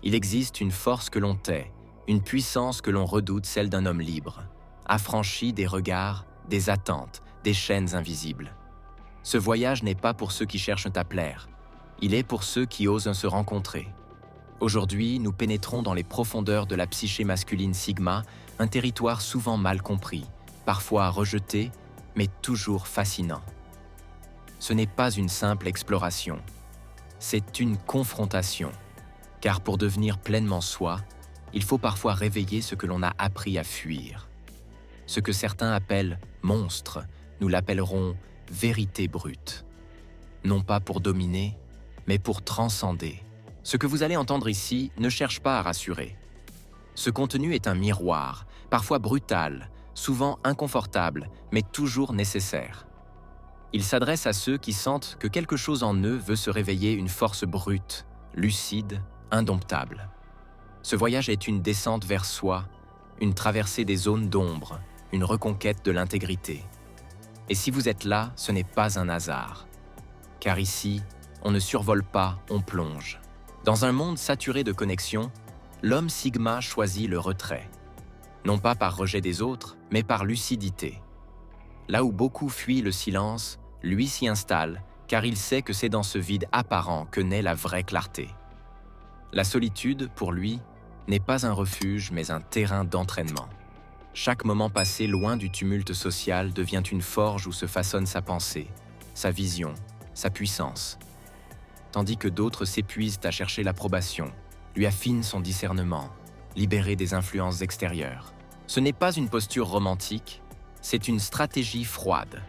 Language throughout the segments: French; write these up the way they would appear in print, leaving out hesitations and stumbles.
Il existe une force que l'on tait, une puissance que l'on redoute, celle d'un homme libre, affranchi des regards, des attentes, des chaînes invisibles. Ce voyage n'est pas pour ceux qui cherchent à plaire, il est pour ceux qui osent se rencontrer. Aujourd'hui, nous pénétrons dans les profondeurs de la psyché masculine Sigma, un territoire souvent mal compris, parfois rejeté, mais toujours fascinant. Ce n'est pas une simple exploration, c'est une confrontation. Car pour devenir pleinement soi, il faut parfois réveiller ce que l'on a appris à fuir. Ce que certains appellent monstre, nous l'appellerons vérité brute. Non pas pour dominer, mais pour transcender. Ce que vous allez entendre ici ne cherche pas à rassurer. Ce contenu est un miroir, parfois brutal, souvent inconfortable, mais toujours nécessaire. Il s'adresse à ceux qui sentent que quelque chose en eux veut se réveiller, une force brute, lucide, indomptable. Ce voyage est une descente vers soi, une traversée des zones d'ombre, une reconquête de l'intégrité. Et si vous êtes là, ce n'est pas un hasard. Car ici, on ne survole pas, on plonge. Dans un monde saturé de connexions, l'homme Sigma choisit le retrait. Non pas par rejet des autres, mais par lucidité. Là où beaucoup fuient le silence, lui s'y installe, car il sait que c'est dans ce vide apparent que naît la vraie clarté. La solitude, pour lui, n'est pas un refuge, mais un terrain d'entraînement. Chaque moment passé loin du tumulte social devient une forge où se façonne sa pensée, sa vision, sa puissance. Tandis que d'autres s'épuisent à chercher l'approbation, lui affinent son discernement, libérés des influences extérieures. Ce n'est pas une posture romantique, c'est une stratégie froide.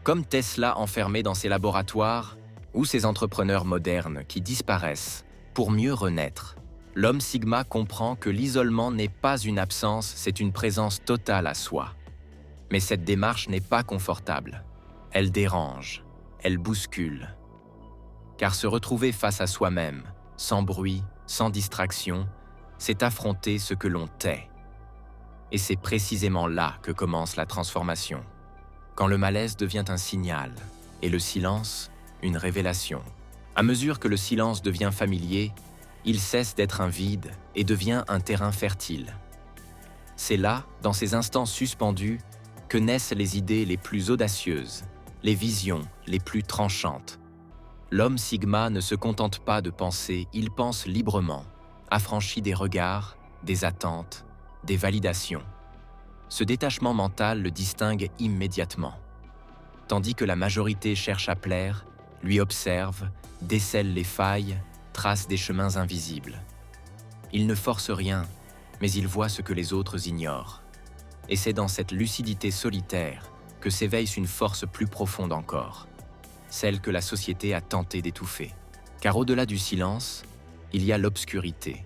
Comme Tesla enfermé dans ses laboratoires, ou ces entrepreneurs modernes qui disparaissent pour mieux renaître, l'homme Sigma comprend que l'isolement n'est pas une absence, c'est une présence totale à soi. Mais cette démarche n'est pas confortable. Elle dérange, elle bouscule. Car se retrouver face à soi-même, sans bruit, sans distraction, c'est affronter ce que l'on tait. Et c'est précisément là que commence la transformation. Quand le malaise devient un signal, et le silence, une révélation. À mesure que le silence devient familier, il cesse d'être un vide et devient un terrain fertile. C'est là, dans ces instants suspendus, que naissent les idées les plus audacieuses, les visions les plus tranchantes. L'homme Sigma ne se contente pas de penser, il pense librement, affranchi des regards, des attentes, des validations. Ce détachement mental le distingue immédiatement. Tandis que la majorité cherche à plaire, lui observe, décèle les failles, trace des chemins invisibles. Il ne force rien, mais il voit ce que les autres ignorent. Et c'est dans cette lucidité solitaire que s'éveille une force plus profonde encore, celle que la société a tenté d'étouffer. Car au-delà du silence, il y a l'obscurité.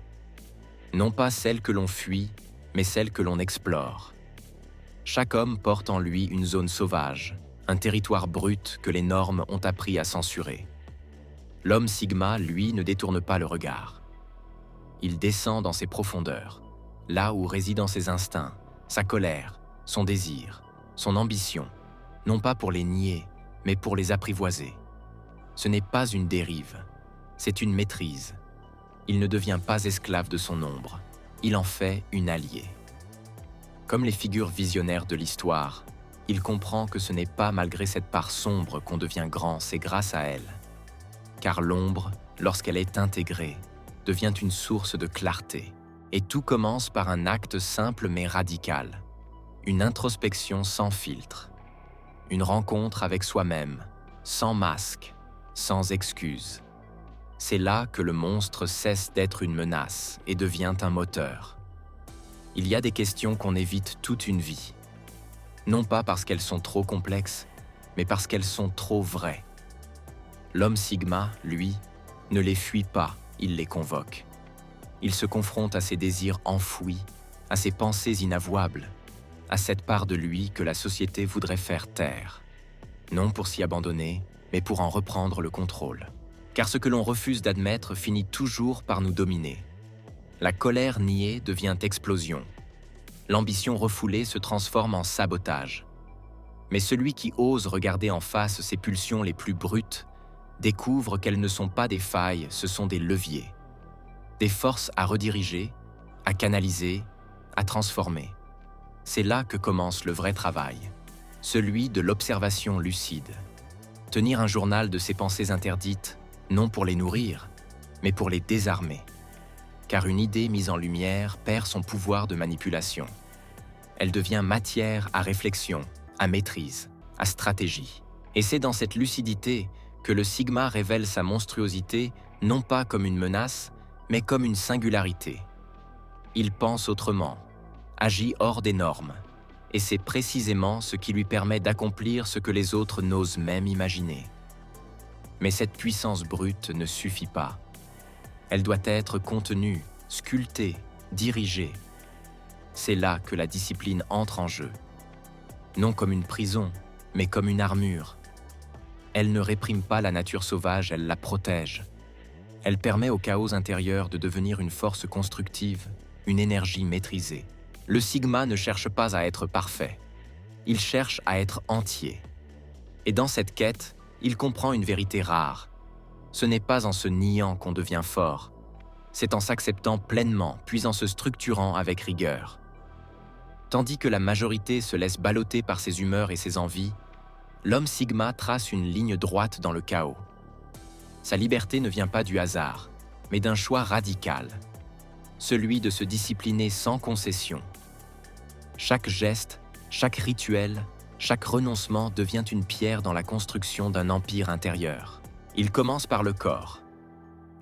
Non pas celle que l'on fuit, mais celle que l'on explore. Chaque homme porte en lui une zone sauvage, un territoire brut que les normes ont appris à censurer. L'homme Sigma, lui, ne détourne pas le regard. Il descend dans ses profondeurs, là où résident ses instincts, sa colère, son désir, son ambition, non pas pour les nier, mais pour les apprivoiser. Ce n'est pas une dérive, c'est une maîtrise. Il ne devient pas esclave de son ombre, il en fait une alliée. Comme les figures visionnaires de l'histoire, il comprend que ce n'est pas malgré cette part sombre qu'on devient grand, c'est grâce à elle. Car l'ombre, lorsqu'elle est intégrée, devient une source de clarté. Et tout commence par un acte simple mais radical. Une introspection sans filtre. Une rencontre avec soi-même, sans masque, sans excuse. C'est là que le monstre cesse d'être une menace et devient un moteur. Il y a des questions qu'on évite toute une vie. Non pas parce qu'elles sont trop complexes, mais parce qu'elles sont trop vraies. L'homme Sigma, lui, ne les fuit pas, il les convoque. Il se confronte à ses désirs enfouis, à ses pensées inavouables, à cette part de lui que la société voudrait faire taire. Non pour s'y abandonner, mais pour en reprendre le contrôle. Car ce que l'on refuse d'admettre finit toujours par nous dominer. La colère niée devient explosion. L'ambition refoulée se transforme en sabotage. Mais celui qui ose regarder en face ses pulsions les plus brutes découvre qu'elles ne sont pas des failles, ce sont des leviers. des forces à rediriger, à canaliser, à transformer. C'est là que commence le vrai travail, celui de l'observation lucide. Tenir un journal de ses pensées interdites, non pour les nourrir, mais pour les désarmer. Car une idée mise en lumière perd son pouvoir de manipulation. Elle devient matière à réflexion, à maîtrise, à stratégie. Et c'est dans cette lucidité que le Sigma révèle sa monstruosité non pas comme une menace, mais comme une singularité. Il pense autrement, agit hors des normes, et c'est précisément ce qui lui permet d'accomplir ce que les autres n'osent même imaginer. Mais cette puissance brute ne suffit pas. Elle doit être contenue, sculptée, dirigée. C'est là que la discipline entre en jeu. Non comme une prison, mais comme une armure. Elle ne réprime pas la nature sauvage, elle la protège. Elle permet au chaos intérieur de devenir une force constructive, une énergie maîtrisée. Le Sigma ne cherche pas à être parfait. Il cherche à être entier. Et dans cette quête, il comprend une vérité rare. Ce n'est pas en se niant qu'on devient fort. C'est en s'acceptant pleinement, puis en se structurant avec rigueur. Tandis que la majorité se laisse balloter par ses humeurs et ses envies, l'homme Sigma trace une ligne droite dans le chaos. Sa liberté ne vient pas du hasard, mais d'un choix radical, celui de se discipliner sans concession. Chaque geste, chaque rituel, chaque renoncement devient une pierre dans la construction d'un empire intérieur. Il commence par le corps.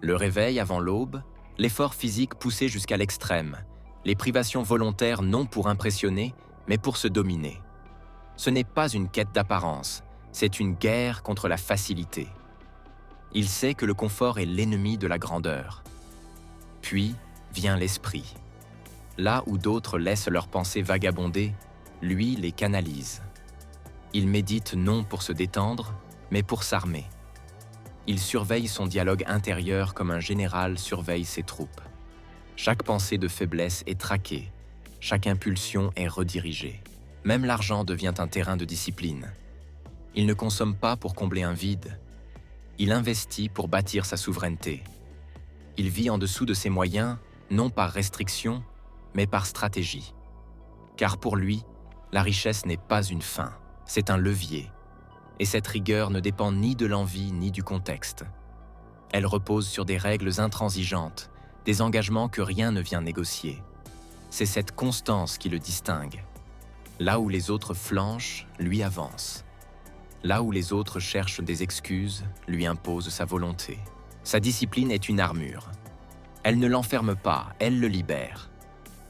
Le réveil avant l'aube, l'effort physique poussé jusqu'à l'extrême, les privations volontaires non pour impressionner, mais pour se dominer. Ce n'est pas une quête d'apparence, c'est une guerre contre la facilité. Il sait que le confort est l'ennemi de la grandeur. Puis vient l'esprit. Là où d'autres laissent leurs pensées vagabonder, lui les canalise. Il médite non pour se détendre, mais pour s'armer. Il surveille son dialogue intérieur comme un général surveille ses troupes. Chaque pensée de faiblesse est traquée, chaque impulsion est redirigée. Même l'argent devient un terrain de discipline. Il ne consomme pas pour combler un vide. Il investit pour bâtir sa souveraineté. Il vit en dessous de ses moyens, non par restriction, mais par stratégie. Car pour lui, la richesse n'est pas une fin, c'est un levier. Et cette rigueur ne dépend ni de l'envie ni du contexte. Elle repose sur des règles intransigeantes, des engagements que rien ne vient négocier. C'est cette constance qui le distingue. Là où les autres flanchent, lui avance. Là où les autres cherchent des excuses, lui impose sa volonté. Sa discipline est une armure. Elle ne l'enferme pas, elle le libère.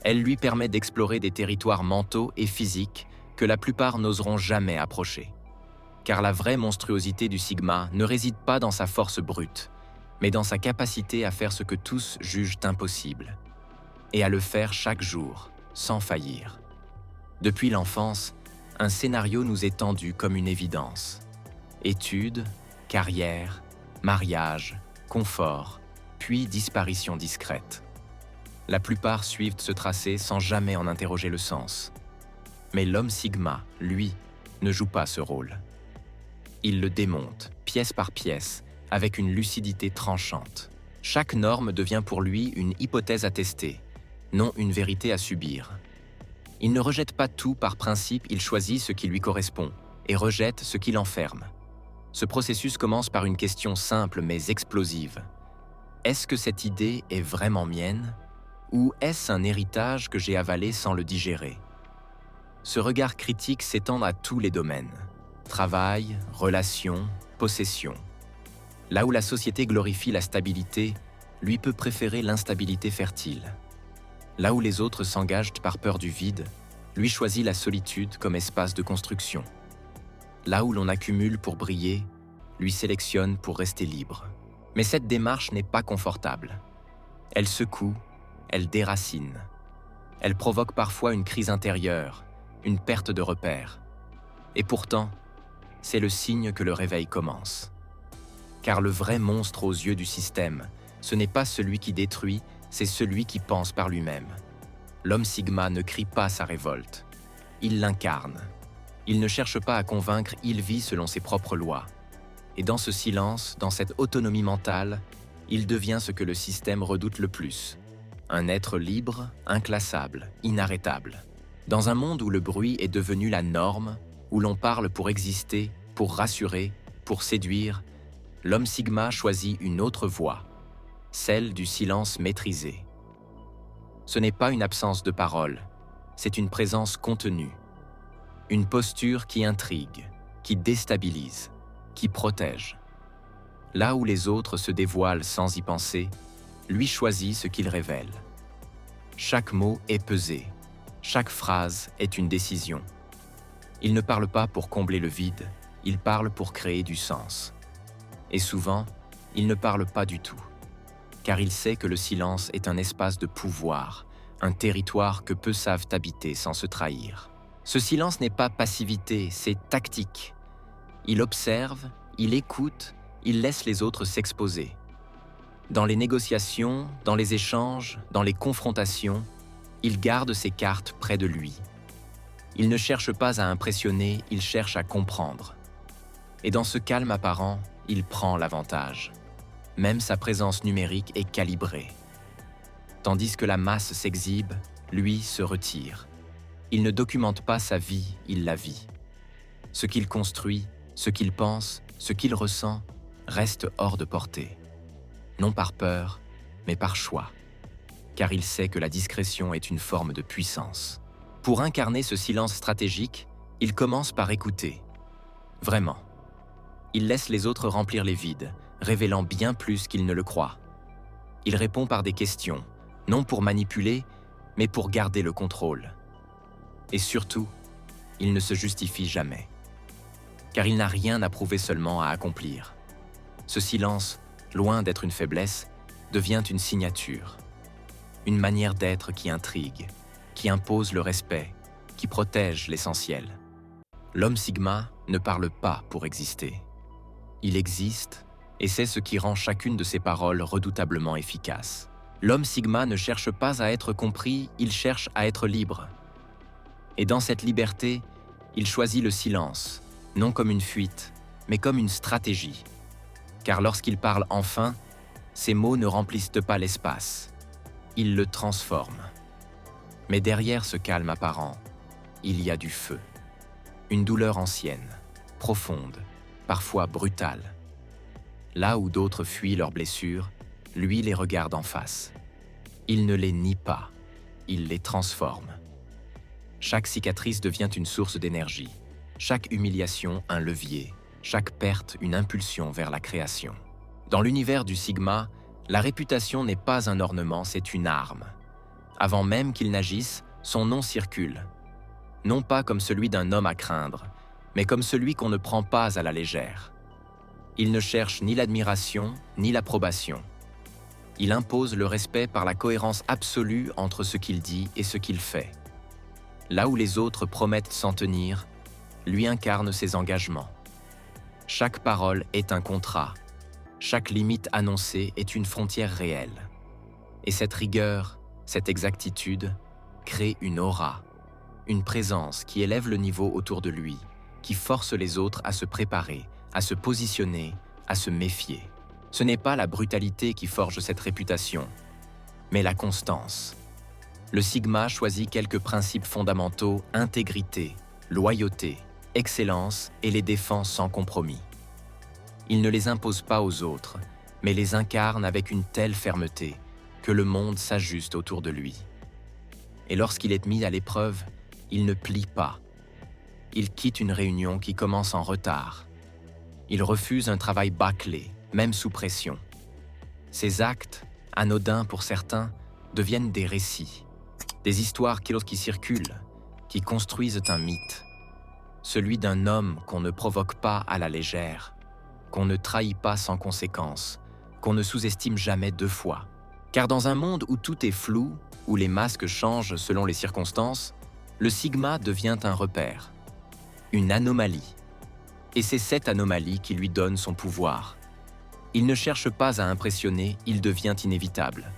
Elle lui permet d'explorer des territoires mentaux et physiques que la plupart n'oseront jamais approcher. Car la vraie monstruosité du Sigma ne réside pas dans sa force brute, mais dans sa capacité à faire ce que tous jugent impossible, et à le faire chaque jour, sans faillir. Depuis l'enfance, un scénario nous est tendu comme une évidence. Études, carrière, mariage, confort, puis disparition discrète. La plupart suivent ce tracé sans jamais en interroger le sens. Mais l'homme Sigma, lui, ne joue pas ce rôle. Il le démonte, pièce par pièce, avec une lucidité tranchante. Chaque norme devient pour lui une hypothèse à tester, non une vérité à subir. Il ne rejette pas tout par principe, il choisit ce qui lui correspond et rejette ce qui l'enferme. Ce processus commence par une question simple mais explosive. Est-ce que cette idée est vraiment mienne ? Ou est-ce un héritage que j'ai avalé sans le digérer ? Ce regard critique s'étend à tous les domaines. Travail, relations, possession. Là où la société glorifie la stabilité, lui peut préférer l'instabilité fertile. Là où les autres s'engagent par peur du vide, lui choisit la solitude comme espace de construction. Là où l'on accumule pour briller, lui sélectionne pour rester libre. Mais cette démarche n'est pas confortable. Elle secoue, elle déracine. Elle provoque parfois une crise intérieure, une perte de repères. Et pourtant, c'est le signe que le réveil commence. Car le vrai monstre aux yeux du système, ce n'est pas celui qui détruit, c'est celui qui pense par lui-même. L'homme Sigma ne crie pas sa révolte. Il l'incarne. Il ne cherche pas à convaincre, il vit selon ses propres lois. Et dans ce silence, dans cette autonomie mentale, il devient ce que le système redoute le plus. Un être libre, inclassable, inarrêtable. Dans un monde où le bruit est devenu la norme, où l'on parle pour exister, pour rassurer, pour séduire, l'homme Sigma choisit une autre voie, celle du silence maîtrisé. Ce n'est pas une absence de parole, c'est une présence contenue, une posture qui intrigue, qui déstabilise, qui protège. Là où les autres se dévoilent sans y penser, lui choisit ce qu'il révèle. Chaque mot est pesé, chaque phrase est une décision. Il ne parle pas pour combler le vide, il parle pour créer du sens. Et souvent, il ne parle pas du tout, car il sait que le silence est un espace de pouvoir, un territoire que peu savent habiter sans se trahir. Ce silence n'est pas passivité, c'est tactique. Il observe, il écoute, il laisse les autres s'exposer. Dans les négociations, dans les échanges, dans les confrontations, il garde ses cartes près de lui. Il ne cherche pas à impressionner, il cherche à comprendre. Et dans ce calme apparent, il prend l'avantage. Même sa présence numérique est calibrée. Tandis que la masse s'exhibe, lui se retire. Il ne documente pas sa vie, il la vit. Ce qu'il construit, ce qu'il pense, ce qu'il ressent, reste hors de portée. Non par peur, mais par choix. Car il sait que la discrétion est une forme de puissance. Pour incarner ce silence stratégique, il commence par écouter. Vraiment. Il laisse les autres remplir les vides, révélant bien plus qu'ils ne le croient. Il répond par des questions, non pour manipuler, mais pour garder le contrôle. Et surtout, il ne se justifie jamais. Car il n'a rien à prouver, seulement à accomplir. Ce silence, loin d'être une faiblesse, devient une signature. Une manière d'être qui intrigue, qui impose le respect, qui protège l'essentiel. L'homme Sigma ne parle pas pour exister. Il existe, et c'est ce qui rend chacune de ses paroles redoutablement efficace. L'homme Sigma ne cherche pas à être compris, il cherche à être libre. Et dans cette liberté, il choisit le silence, non comme une fuite, mais comme une stratégie. Car lorsqu'il parle enfin, ses mots ne remplissent pas l'espace. Ils le transforment. Mais derrière ce calme apparent, il y a du feu. Une douleur ancienne, profonde, parfois brutale. Là où d'autres fuient leurs blessures, lui les regarde en face. Il ne les nie pas, il les transforme. Chaque cicatrice devient une source d'énergie, chaque humiliation un levier, chaque perte une impulsion vers la création. Dans l'univers du Sigma, la réputation n'est pas un ornement, c'est une arme. Avant même qu'il n'agisse, son nom circule. Non pas comme celui d'un homme à craindre, mais comme celui qu'on ne prend pas à la légère. Il ne cherche ni l'admiration, ni l'approbation. Il impose le respect par la cohérence absolue entre ce qu'il dit et ce qu'il fait. Là où les autres promettent s'en tenir, lui incarne ses engagements. Chaque parole est un contrat. Chaque limite annoncée est une frontière réelle. Et cette rigueur, cette exactitude, crée une aura, une présence qui élève le niveau autour de lui, qui force les autres à se préparer, à se positionner, à se méfier. Ce n'est pas la brutalité qui forge cette réputation, mais la constance. Le Sigma choisit quelques principes fondamentaux: intégrité, loyauté, excellence, et les défend sans compromis. Il ne les impose pas aux autres, mais les incarne avec une telle fermeté que le monde s'ajuste autour de lui. Et lorsqu'il est mis à l'épreuve, il ne plie pas. Il quitte une réunion qui commence en retard. Il refuse un travail bâclé, même sous pression. Ses actes, anodins pour certains, deviennent des récits, des histoires qui circulent, qui construisent un mythe. Celui d'un homme qu'on ne provoque pas à la légère, qu'on ne trahit pas sans conséquence, qu'on ne sous-estime jamais deux fois. Car dans un monde où tout est flou, où les masques changent selon les circonstances, le Sigma devient un repère, une anomalie. Et c'est cette anomalie qui lui donne son pouvoir. Il ne cherche pas à impressionner, il devient inévitable.